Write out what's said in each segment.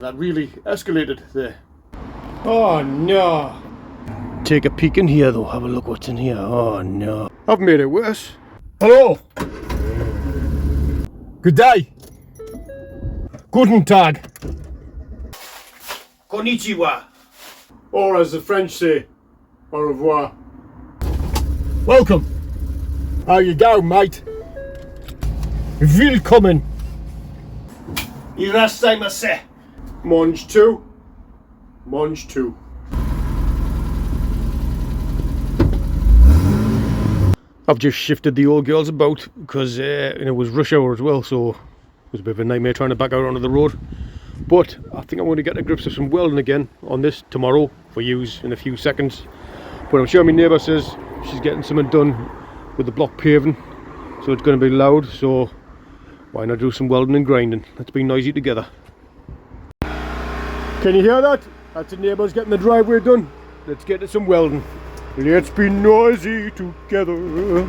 That really escalated there. Oh no! Take a peek in here though, have a look what's in here. Oh no. I've made it worse. Hello! Good day! Guten Tag! Konnichiwa! Or as the French say, au revoir. Welcome! How you go, mate? Willkommen! Irassaimasu! Monge 2. Monge 2. I've just shifted the old girls about because it was rush hour as well, so it was a bit of a nightmare trying to back out onto the road. But I think I'm going to get to grips with some welding again on this tomorrow for use in a few seconds. But I'm sure my neighbour says she's getting something done with the block paving, so it's going to be loud, so why not do some welding and grinding? Let's be noisy together. Can you hear that? That's the neighbours getting the driveway done. Let's get to some welding. Let's be noisy together.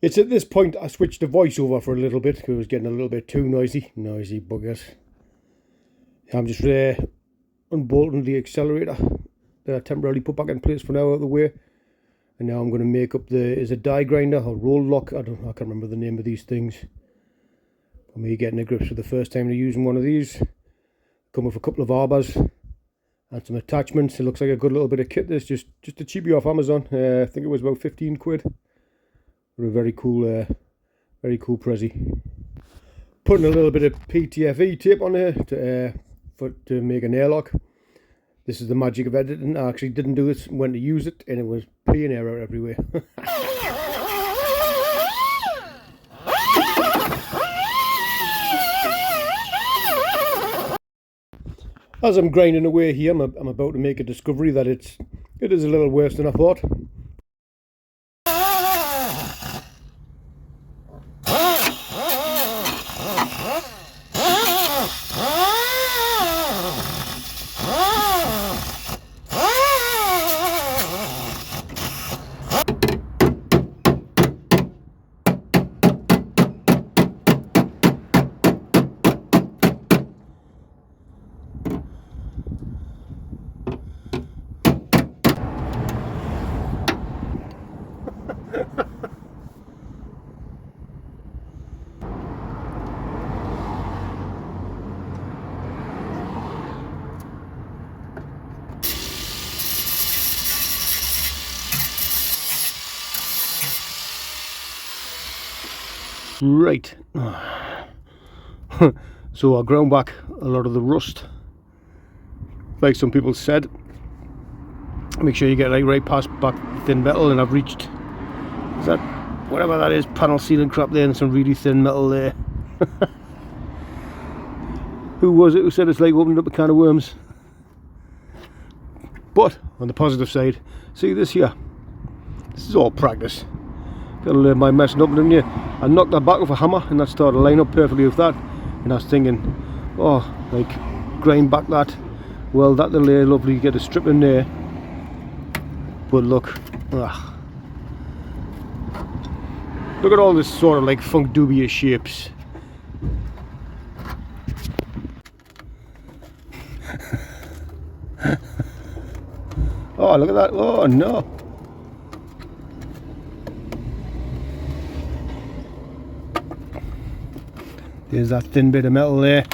It's at this point I switched the voice over for a little bit because it was getting a little bit too noisy. Noisy buggers. I'm just unbolting the accelerator that I temporarily put back in place for now out of the way. And now I'm going to make up is a die grinder or roll lock. I can't remember the name of these things. For me getting a grips for the first time to using one of these. Come with a couple of arbors and some attachments. It looks like a good little bit of kit. This just a cheapie off Amazon. I think it was about 15 quid. But a very cool Prezi. Putting a little bit of PTFE tape on there to make an airlock. This is the magic of editing. I actually didn't do this when to use it, and it was peeing air out everywhere. As I'm grinding away here, I'm about to make a discovery that it is a little worse than I thought. Right, so I ground back a lot of the rust, like some people said. Make sure you get right past back thin metal, and I've reached, is that whatever that is, panel sealing crap there, and some really thin metal there. Who was it who said it's like opening up a can of worms? But on the positive side, see this here, this is all practice. Gotta learn my messing up, didn't you? I knocked that back with a hammer and that started to line up perfectly with that, and I was thinking, oh, like grind back that, well, that'll lay lovely, get a strip in there. But look, look at all this sort of like funk dubious shapes. Oh, look at that, oh no. There's that thin bit of metal there.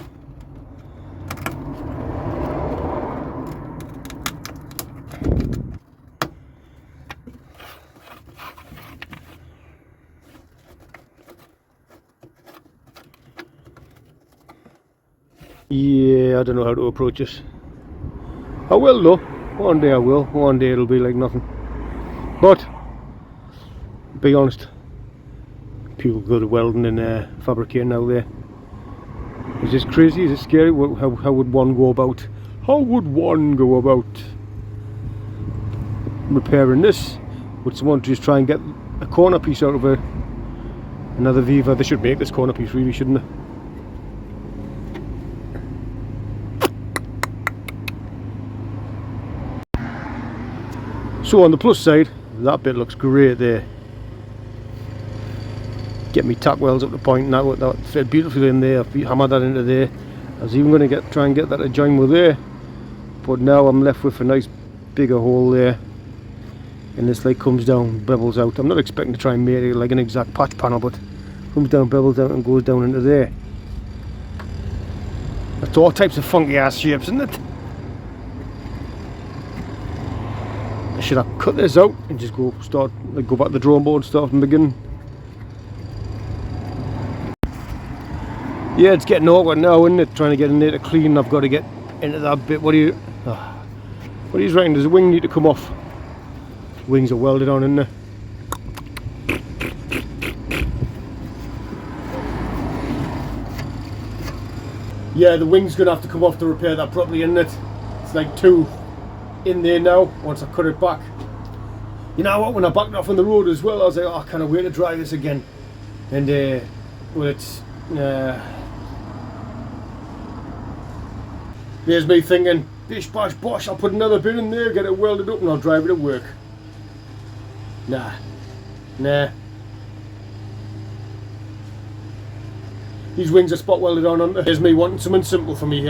Yeah, I don't know how to approach this. I will though. One day I will. One day it'll be like nothing. But, be honest, people good at welding and fabricating out there. Is this crazy? Is it scary? How would one go about? How would one go about repairing this? Would someone just try and get a corner piece out of another Viva? They should make this corner piece, really, shouldn't they? So on the plus side, that bit looks great there. get me tack welds up to point, and that fit beautifully in there. I've hammered that into there. I was even going to try and get that to join with there, but now I'm left with a nice bigger hole there, and this like comes down, bevels out. I'm not expecting to try and make it like an exact patch panel, but comes down, bevels out, and goes down into there. That's all types of funky ass shapes, isn't it? Should I cut this out and just go back to the drawing board and start from the beginning? Yeah, it's getting awkward now, isn't it? Trying to get in there to clean. I've got to get into that bit. What do you reckon? Does the wing need to come off? Wings are welded on, isn't there? Yeah, the wing's gonna have to come off to repair that properly, isn't it? It's like 2 in there now. Once I cut it back, you know what? When I backed off on the road as well, I was like, oh, I can't wait to try this again. And well, it's there's me thinking, bish bash bosh, I'll put another bit in there, get it welded up, and I'll drive it to work. Nah. These wings are spot welded on, aren't they? Here's me wanting something simple for me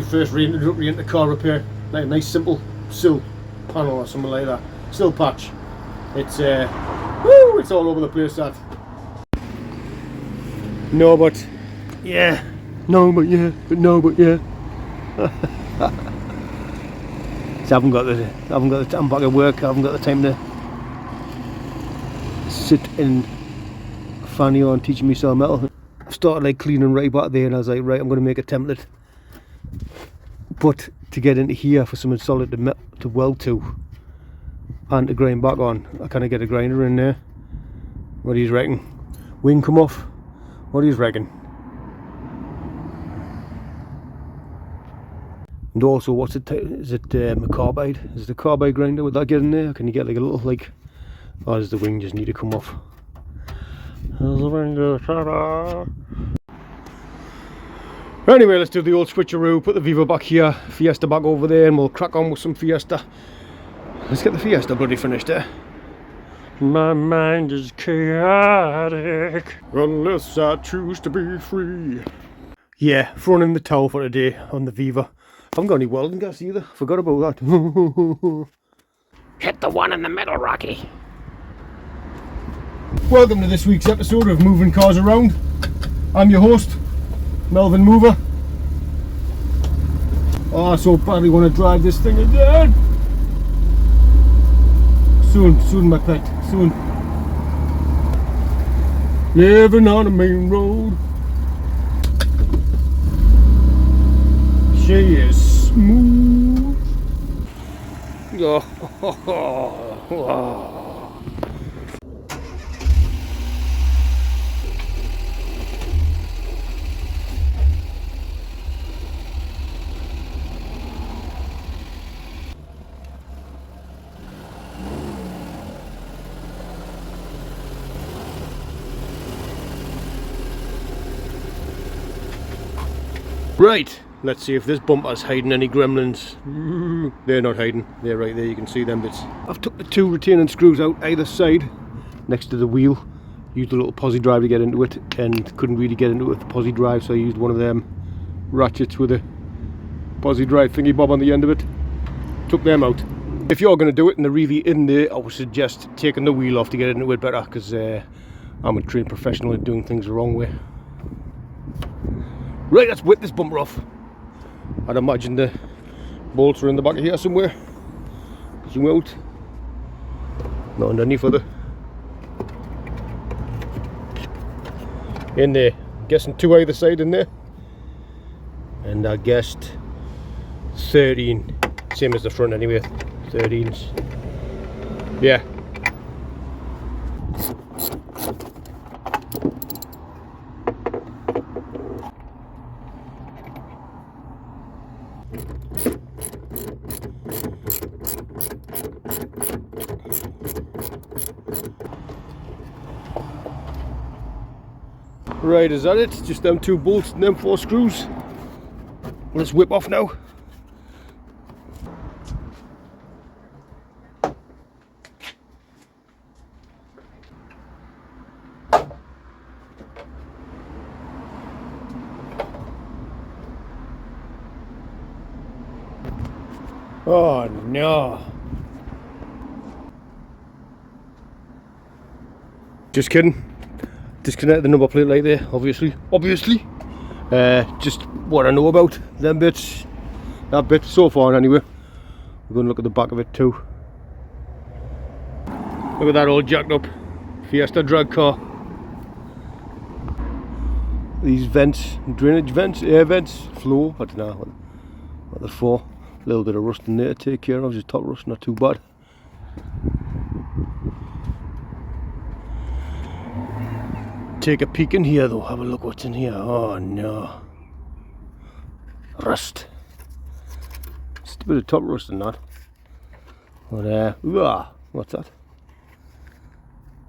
first reintroductory into car repair. Like a nice simple sill panel or something like that. Sill patch. It's woo, it's all over the place, that. No but yeah. No but yeah. No but yeah. So I'm back at work, I haven't got the time to sit and fanny on teaching myself metal. I started like cleaning right back there, and I was like, right, I'm going to make a template, but to get into here for something solid to weld to and to grind back on, I kind of get a grinder in there. What do you reckon? Wing come off? What do you reckon? And also, what's it? Is it a carbide? Is it a carbide grinder? Would that get in there? Can you get like a little like? Or does the wing just need to come off? Anyway, let's do the old switcheroo. Put the Viva back here, Fiesta back over there, and we'll crack on with some Fiesta. Let's get the Fiesta bloody finished there. My mind is chaotic unless I choose to be free. Yeah, throwing in the towel for today on the Viva. I haven't got any welding gas either. Forgot about that. Hit the one in the middle, Rocky. Welcome to this week's episode of Moving Cars Around. I'm your host, Melvin Mover. Oh, I so badly want to drive this thing again. Soon, my pet, soon. Living on a main road. She is smooth. Oh. Right, let's see if this bumper's hiding any gremlins. They're not hiding, they're right there, you can see them bits. I've took the 2 retaining screws out either side, next to the wheel. Used a little posi drive to get into it, and couldn't really get into it with the posi drive, so I used one of them ratchets with a posi drive thingy bob on the end of it. Took them out. If you're going to do it and they're really in there, I would suggest taking the wheel off to get into it better, because I'm a trained professional at doing things the wrong way. Right, let's whip this bumper off. I'd imagine the bolts are in the back of here somewhere. Zoom out. Not underneath of the... In there. I'm guessing 2 either side in there. And I guessed 13. Same as the front anyway. 13s. Yeah. Right, is that it? Just them 2 bolts and them 4 screws. Let's whip off now. Oh no. Just kidding. Disconnect the number plate like there, obviously. Just what I know about them bits. That bit so far anyway. We're going to look at the back of it too. Look at that old jacked up Fiesta drag car. These vents, drainage vents, air vents, flow, I don't know what they're for. A little bit of rust in there to take care of, just top rust, not too bad. Take a peek in here though, have a look what's in here. Oh no. Rust. Just a bit of top rust in that. But what's that?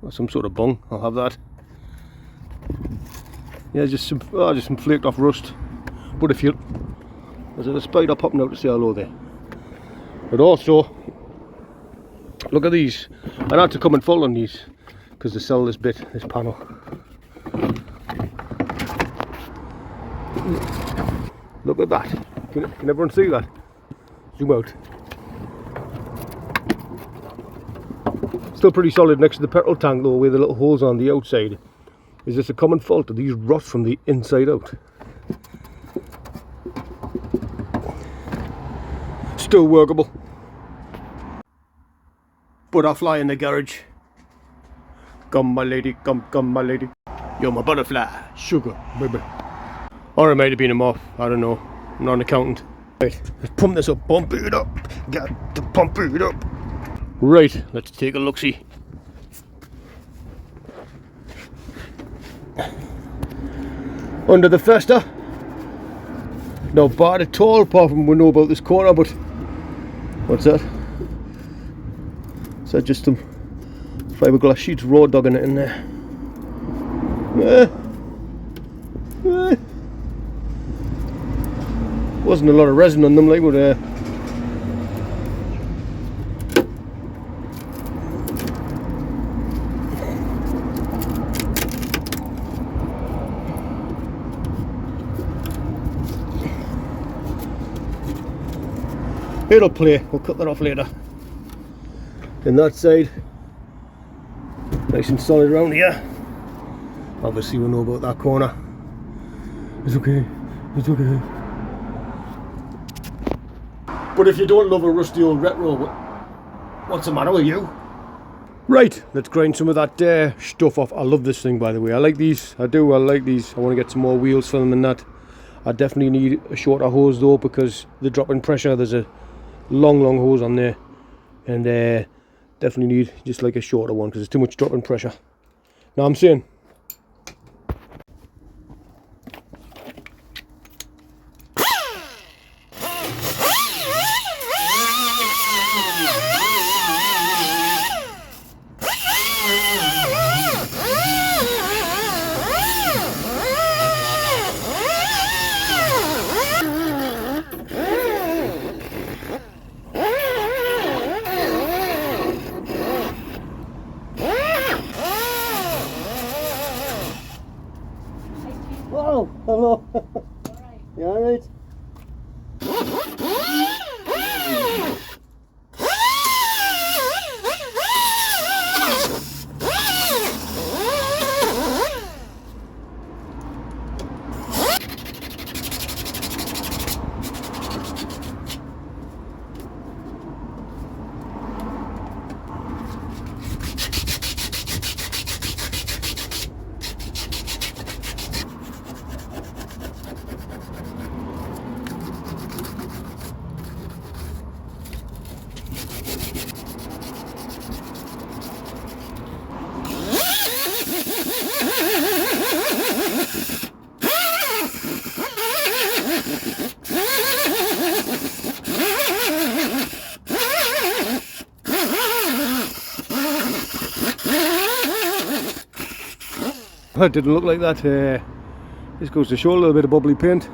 Oh, some sort of bung, I'll have that. Yeah, just some flaked off rust. But if you, there's a spider popping out to say hello there. But also, look at these. I had to come and fall on these because they sell this panel. Look at that. Can everyone see that? Zoom out. Still pretty solid next to the petrol tank though, with the little holes on the outside. Is this a common fault? Do these rot from the inside out? Still workable. Butterfly in the garage. Come my lady, come my lady. You're my butterfly, sugar, baby. Or it might have been a moth, I don't know. I'm not an accountant. Right, let's pump this up, pump it up. Got to pump it up. Right, let's take a look-see. Under the Fiesta. Not bad at all, apart from we know about this corner, but what's that? Is that just some fiberglass sheets raw dogging it in there? Wasn't a lot of resin on them, like, but it'll play. We'll cut that off later. And that side, nice and solid around here. Obviously we know about that corner. It's okay, it's okay. But if you don't love a rusty old retro, what's the matter with you? Right, let's grind some of that stuff off. I love this thing, by the way. I like these. I do. I like these. I want to get some more wheels for them and that. I definitely need a shorter hose though, because the drop in pressure, there's a long hose on there, and definitely need just like a shorter one because there's too much drop in pressure. Now I'm saying. Oh, hello. You alright? It didn't look like that. This goes to show a little bit of bubbly paint.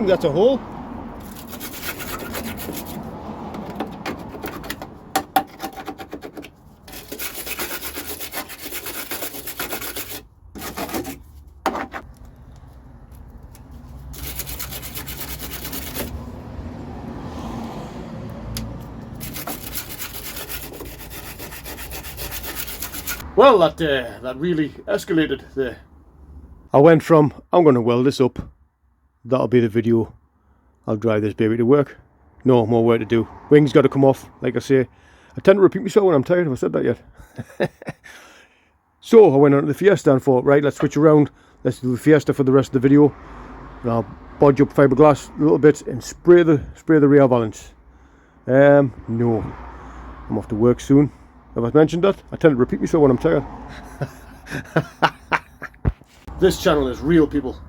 think that's a hole. Well, that really escalated there. I went from, I'm going to weld this up, that'll be the video, I'll drive this baby to work. No, more work to do. Wings got to come off, like I say. I tend to repeat myself when I'm tired, have I said that yet? So, I went on to the Fiesta and thought, right, let's switch around. Let's do the Fiesta for the rest of the video. And I'll bodge up fiberglass a little bit and spray the rear valance. No. I'm off to work soon. Have I mentioned that? I tend to repeat myself when I'm tired. This channel is real, people.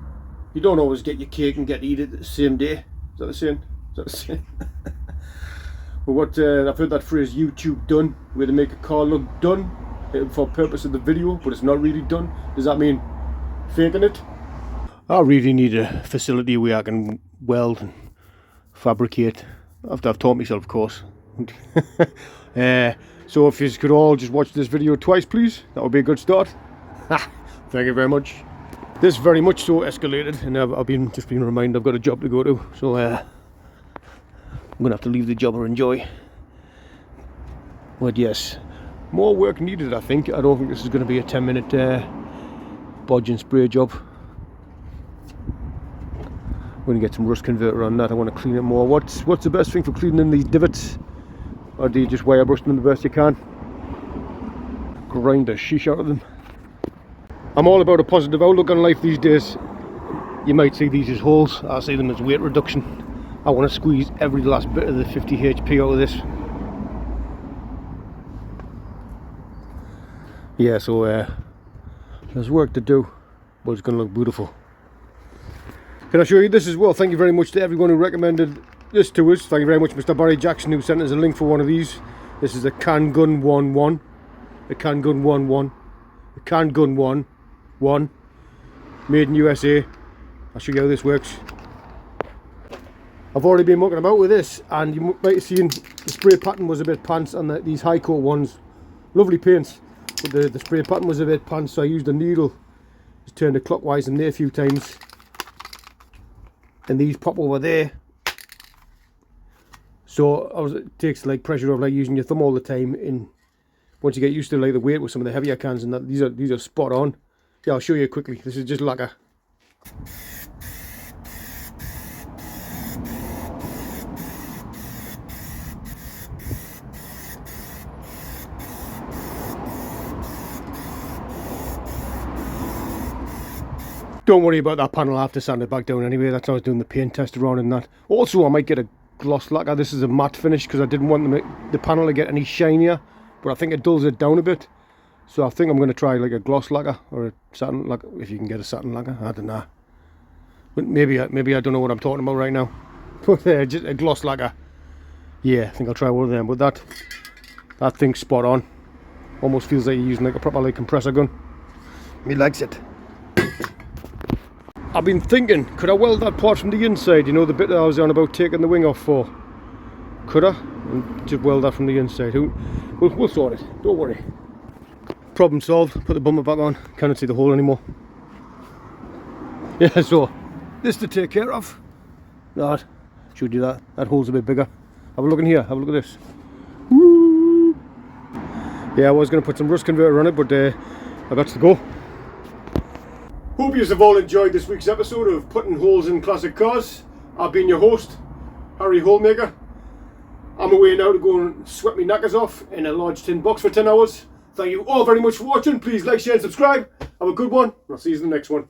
You don't always get your cake and get to eat it the same day. Is that the saying? Is that the saying? But what I've heard that phrase, YouTube done, where they make a car look done for purpose of the video, but it's not really done. Does that mean faking it? I really need a facility where I can weld and fabricate. After I've taught myself, of course. So if you could all just watch this video twice, please, that would be a good start. Thank you very much. This very much so escalated, and I've just been reminded I've got a job to go to, so I'm gonna have to leave the job or enjoy. But yes, more work needed, I think. I don't think this is going to be a 10-minute bodge and spray job. I'm going to get some rust converter on that. I want to clean it more. What's the best thing for cleaning these divots? Or do you just wire brush them the best you can? Grind the sheesh out of them. I'm all about a positive outlook on life these days. You might see these as holes. I see them as weight reduction. I want to squeeze every last bit of the 50 HP out of this. Yeah, so there's work to do, but it's going to look beautiful. Can I show you this as well? Thank you very much to everyone who recommended this to us. Thank you very much, Mr. Barry Jackson, who sent us a link for one of these. This is a Can Gun 1-1. The Can Gun 1-1. The Can Gun 1-1. Made in USA. I'll show you how this works. I've already been mucking about with this, and you might have seen the spray pattern was a bit pants on these high coat ones. Lovely paints, but the spray pattern was a bit pants, so I used a needle. Just turned it clockwise in there a few times. And these pop over there. So it takes like pressure of like using your thumb all the time. And once you get used to like the weight with some of the heavier cans and that, these are spot on. Yeah, I'll show you quickly. This is just lacquer. Don't worry about that panel, I have to sand it back down anyway. That's how I was doing the paint test around and that. Also, I might get a gloss lacquer. This is a matte finish because I didn't want the panel to get any shinier, but I think it dulls it down a bit. So I think I'm going to try like a gloss lacquer or a satin lacquer, if you can get a satin lacquer. I don't know. But maybe I don't know what I'm talking about right now. But just a gloss lacquer. Yeah, I think I'll try one of them. But that thing's spot on. Almost feels like you're using like a proper like compressor gun. Me likes it. I've been thinking, could I weld that part from the inside? You know, the bit that I was on about taking the wing off for. Could I? And just weld that from the inside. We'll sort it. Don't worry. Problem solved. Put the bumper back on. Cannot see the hole anymore. Yeah, so this to take care of. That should do that. That hole's a bit bigger. Have a look in here. Have a look at this. Woo! Yeah, I was going to put some rust converter on it, but I got to go. Hope you have all enjoyed this week's episode of Putting Holes in Classic Cars. I've been your host, Harry Holemaker. I'm away now to go and sweat my knackers off in a large tin box for 10 hours. Thank you all very much for watching. Please like, share and subscribe. Have a good one. I'll see you in the next one.